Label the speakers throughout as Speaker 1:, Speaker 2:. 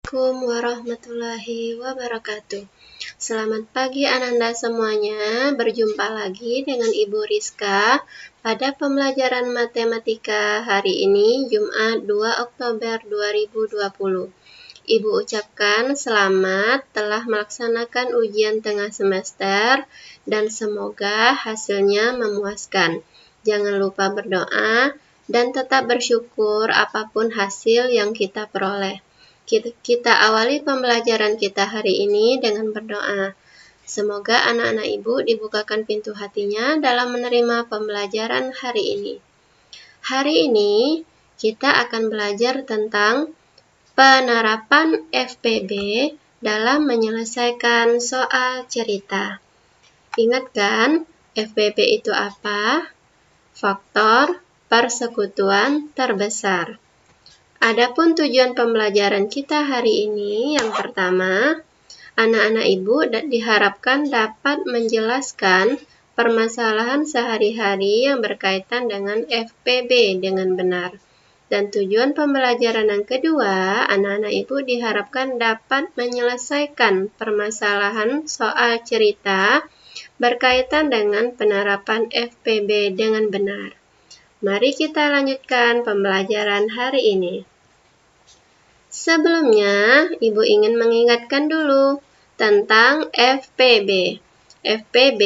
Speaker 1: Assalamualaikum warahmatullahi wabarakatuh. Selamat pagi Ananda semuanya. Berjumpa lagi dengan Ibu Rizka pada pembelajaran matematika hari ini Jumat 2 Oktober 2020. Ibu ucapkan selamat telah melaksanakan ujian tengah semester dan semoga hasilnya memuaskan. Jangan lupa berdoa dan tetap bersyukur apapun hasil yang kita peroleh. Kita awali pembelajaran kita hari ini dengan berdoa. Semoga anak-anak ibu dibukakan pintu hatinya dalam menerima pembelajaran hari ini. Hari ini kita akan belajar tentang penerapan FPB dalam menyelesaikan soal cerita. Ingat kan, FPB itu apa? Faktor persekutuan terbesar. Adapun tujuan pembelajaran kita hari ini, yang pertama, anak-anak ibu diharapkan dapat menjelaskan permasalahan sehari-hari yang berkaitan dengan FPB dengan benar. Dan tujuan pembelajaran yang kedua, anak-anak ibu diharapkan dapat menyelesaikan permasalahan soal cerita berkaitan dengan penerapan FPB dengan benar. Mari kita lanjutkan pembelajaran hari ini. Sebelumnya, Ibu ingin mengingatkan dulu tentang FPB. FPB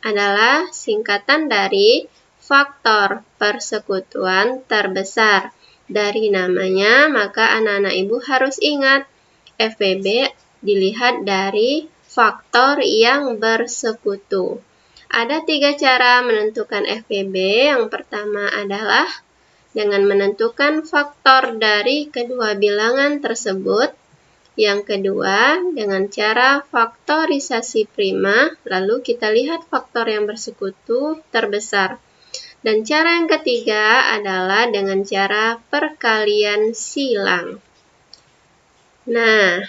Speaker 1: adalah singkatan dari faktor persekutuan terbesar. Dari namanya, maka anak-anak Ibu harus ingat FPB dilihat dari faktor yang bersekutu. Ada 3 cara menentukan FPB. Yang pertama adalah dengan menentukan faktor dari kedua bilangan tersebut. Yang kedua, dengan cara faktorisasi prima, lalu kita lihat faktor yang bersekutu terbesar. Dan cara yang ketiga adalah dengan cara perkalian silang. Nah,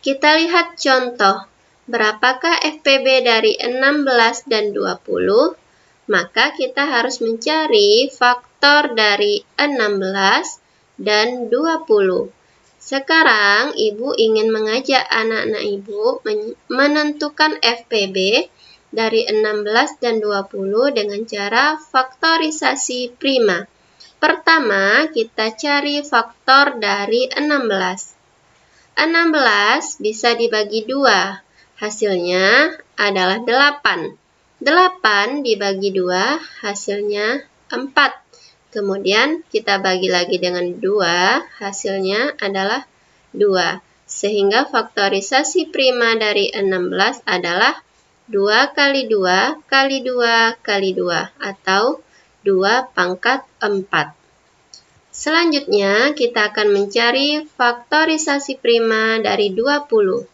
Speaker 1: kita lihat contoh. Berapakah FPB dari 16 dan 20? Maka kita harus mencari faktor dari 16 dan 20. Sekarang Ibu ingin mengajak anak-anak Ibu menentukan FPB dari 16 dan 20 dengan cara faktorisasi prima. Pertama, kita cari faktor dari 16. 16 bisa dibagi 2. Hasilnya adalah 8. 8 dibagi 2, hasilnya 4. Kemudian kita bagi lagi dengan 2, hasilnya adalah 2. Sehingga faktorisasi prima dari 16 adalah 2 kali 2 kali 2 kali 2 atau 2 pangkat 4. Selanjutnya kita akan mencari faktorisasi prima dari 20.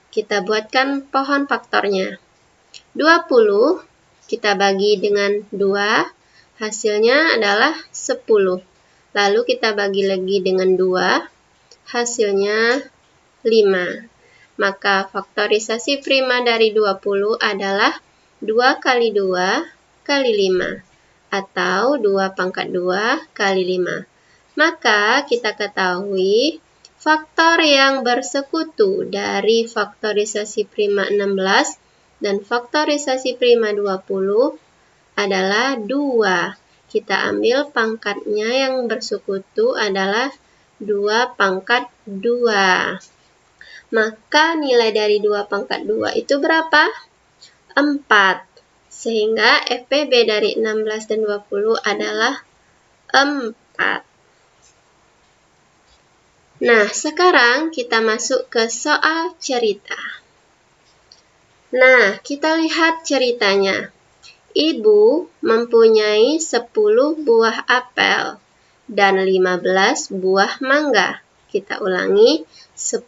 Speaker 1: Kita buatkan pohon faktornya. 20 kita bagi dengan 2, hasilnya adalah 10. Lalu kita bagi lagi dengan 2, hasilnya 5. Maka faktorisasi prima dari 20 adalah 2 kali 2 kali 5 atau 2 pangkat 2 kali 5. Maka kita ketahui faktor yang bersekutu dari faktorisasi prima 16 dan faktorisasi prima 20 adalah 2. Kita ambil pangkatnya yang bersekutu adalah 2 pangkat 2. Maka nilai dari 2 pangkat 2 itu berapa? 4. Sehingga FPB dari 16 dan 20 adalah 4. Nah, sekarang kita masuk ke soal cerita. Nah, kita lihat ceritanya. Ibu mempunyai 10 buah apel dan 15 buah mangga. Kita ulangi, 10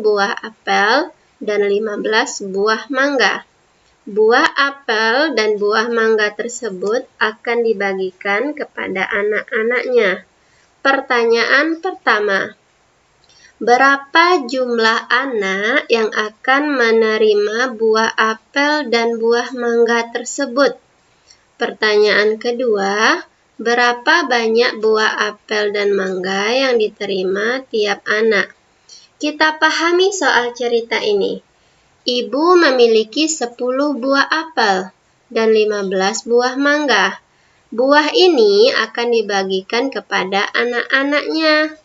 Speaker 1: buah apel dan 15 buah mangga. Buah apel dan buah mangga tersebut akan dibagikan kepada anak-anaknya. Pertanyaan pertama. Berapa jumlah anak yang akan menerima buah apel dan buah mangga tersebut? Pertanyaan kedua, berapa banyak buah apel dan mangga yang diterima tiap anak? Kita pahami soal cerita ini. Ibu memiliki 10 buah apel dan 15 buah mangga. Buah ini akan dibagikan kepada anak-anaknya.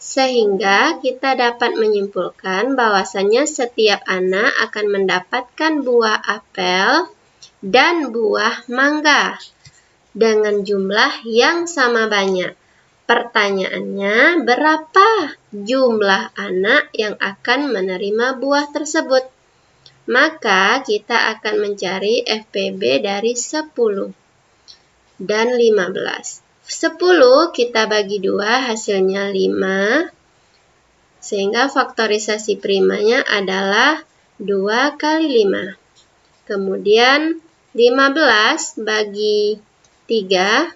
Speaker 1: Sehingga kita dapat menyimpulkan bahwasannya setiap anak akan mendapatkan buah apel dan buah mangga dengan jumlah yang sama banyak. Pertanyaannya, berapa jumlah anak yang akan menerima buah tersebut? Maka kita akan mencari FPB dari 10 dan 15. 10 kita bagi 2 hasilnya 5, sehingga faktorisasi primanya adalah 2 kali 5. Kemudian 15 bagi 3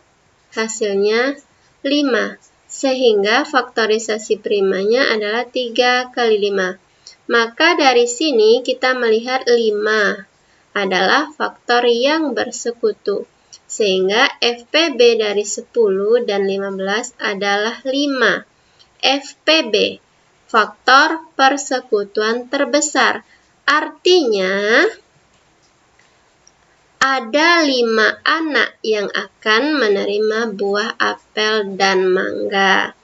Speaker 1: hasilnya 5, sehingga faktorisasi primanya adalah 3 kali 5. Maka dari sini kita melihat 5 adalah faktor yang bersekutu. Sehingga FPB dari 10 dan 15 adalah 5. FPB, faktor persekutuan terbesar. Artinya, ada 5 anak yang akan menerima buah apel dan mangga.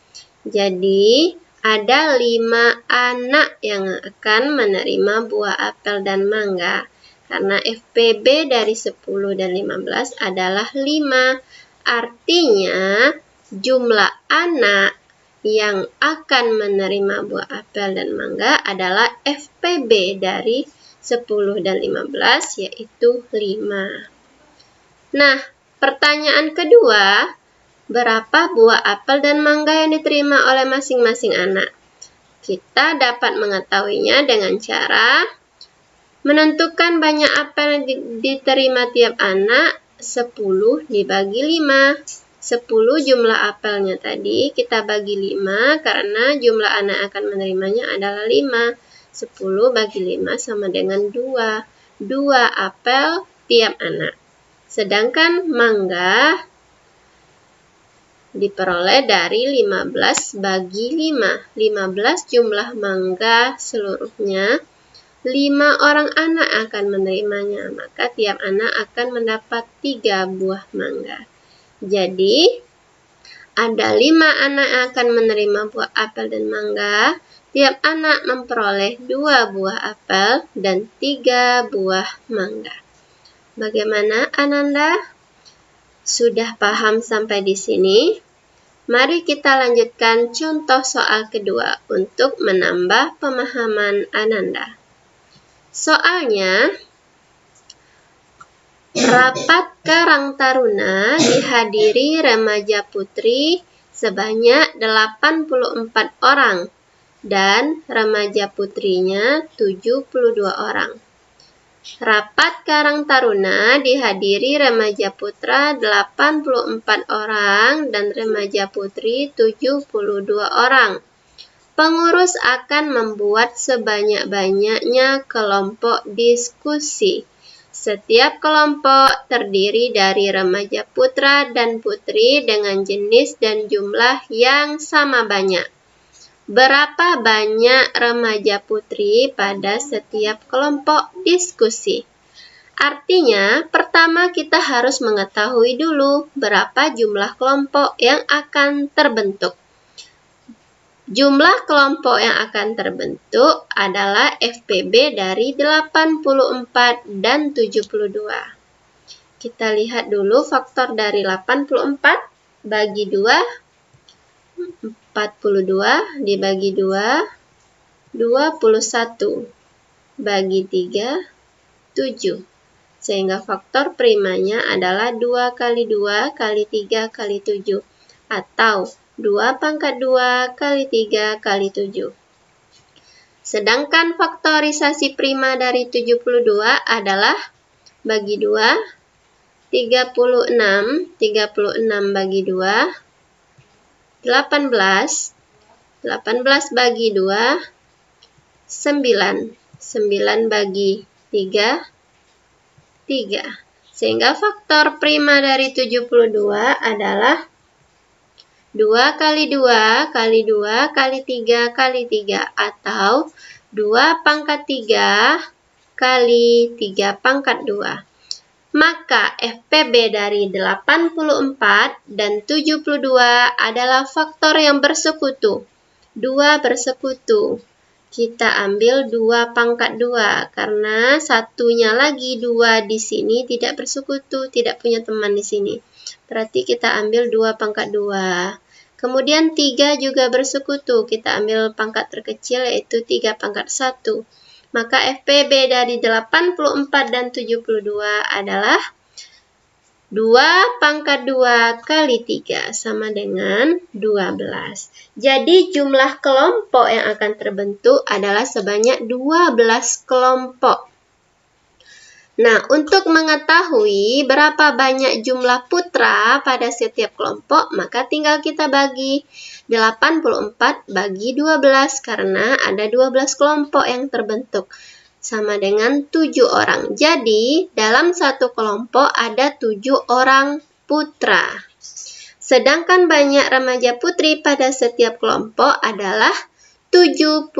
Speaker 1: Jadi, ada 5 anak yang akan menerima buah apel dan mangga. Karena FPB dari 10 dan 15 adalah 5. Artinya, jumlah anak yang akan menerima buah apel dan mangga adalah FPB dari 10 dan 15, yaitu 5. Nah, pertanyaan kedua, berapa buah apel dan mangga yang diterima oleh masing-masing anak? Kita dapat mengetahuinya dengan cara menentukan banyak apel yang diterima tiap anak. 10 dibagi 5. 10 jumlah apelnya tadi, kita bagi 5 karena jumlah anak akan menerimanya adalah 5. 10 bagi 5 sama dengan 2. 2 apel tiap anak. Sedangkan mangga diperoleh dari 15 bagi 5. 15 jumlah mangga seluruhnya. 5 orang anak akan menerimanya, maka tiap anak akan mendapat 3 buah mangga. Jadi, ada 5 anak yang akan menerima buah apel dan mangga. Tiap anak memperoleh 2 buah apel dan 3 buah mangga. Bagaimana, Ananda? Sudah paham sampai di sini? Mari kita lanjutkan contoh soal kedua untuk menambah pemahaman Ananda. Soalnya, rapat Karang Taruna dihadiri remaja putri sebanyak 84 orang dan remaja putrinya 72 orang. Rapat Karang Taruna dihadiri remaja putra 84 orang dan remaja putri 72 orang. Pengurus akan membuat sebanyak-banyaknya kelompok diskusi. Setiap kelompok terdiri dari remaja putra dan putri dengan jenis dan jumlah yang sama banyak. Berapa banyak remaja putri pada setiap kelompok diskusi? Artinya, pertama kita harus mengetahui dulu berapa jumlah kelompok yang akan terbentuk. Jumlah kelompok yang akan terbentuk adalah FPB dari 84 dan 72. Kita lihat dulu faktor dari 84 bagi 2, 42 dibagi 2, 21 bagi 3, 7. Sehingga faktor primanya adalah 2 kali 2 kali 3 kali 7 atau 2 pangkat 2 kali 3 kali 7. Sedangkan faktorisasi prima dari 72 adalah bagi 2, 36 bagi 2, 18 bagi 2, 9 bagi 3, 3. Sehingga faktor prima dari 72 adalah 2 kali 2 kali 2 kali 3 kali 3, atau 2 pangkat 3 kali 3 pangkat 2. Maka FPB dari 84 dan 72 adalah faktor yang bersekutu. 2 bersekutu. Kita ambil 2 pangkat 2, karena satunya lagi 2 di sini tidak bersekutu, tidak punya teman di sini. Berarti kita ambil 2 pangkat 2. Kemudian 3 juga bersekutu, kita ambil pangkat terkecil yaitu 3 pangkat 1. Maka FPB dari 84 dan 72 adalah 2 pangkat 2 kali 3 sama dengan 12. Jadi jumlah kelompok yang akan terbentuk adalah sebanyak 12 kelompok. Nah, untuk mengetahui berapa banyak jumlah putra pada setiap kelompok, maka tinggal kita bagi 84 bagi 12, karena ada 12 kelompok yang terbentuk. Sama dengan 7 orang. Jadi, dalam satu kelompok ada 7 orang putra. Sedangkan banyak remaja putri pada setiap kelompok adalah 72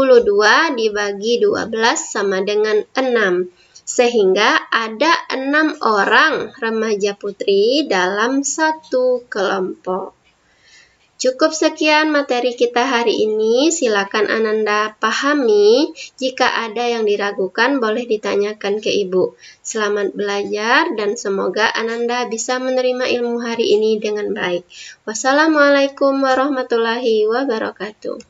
Speaker 1: dibagi 12 sama dengan 6. Sehingga ada 6 orang remaja putri dalam satu kelompok. Cukup sekian materi kita hari ini. Silakan Ananda pahami. Jika ada yang diragukan, boleh ditanyakan ke Ibu. Selamat belajar dan semoga Ananda bisa menerima ilmu hari ini dengan baik. Wassalamualaikum warahmatullahi wabarakatuh.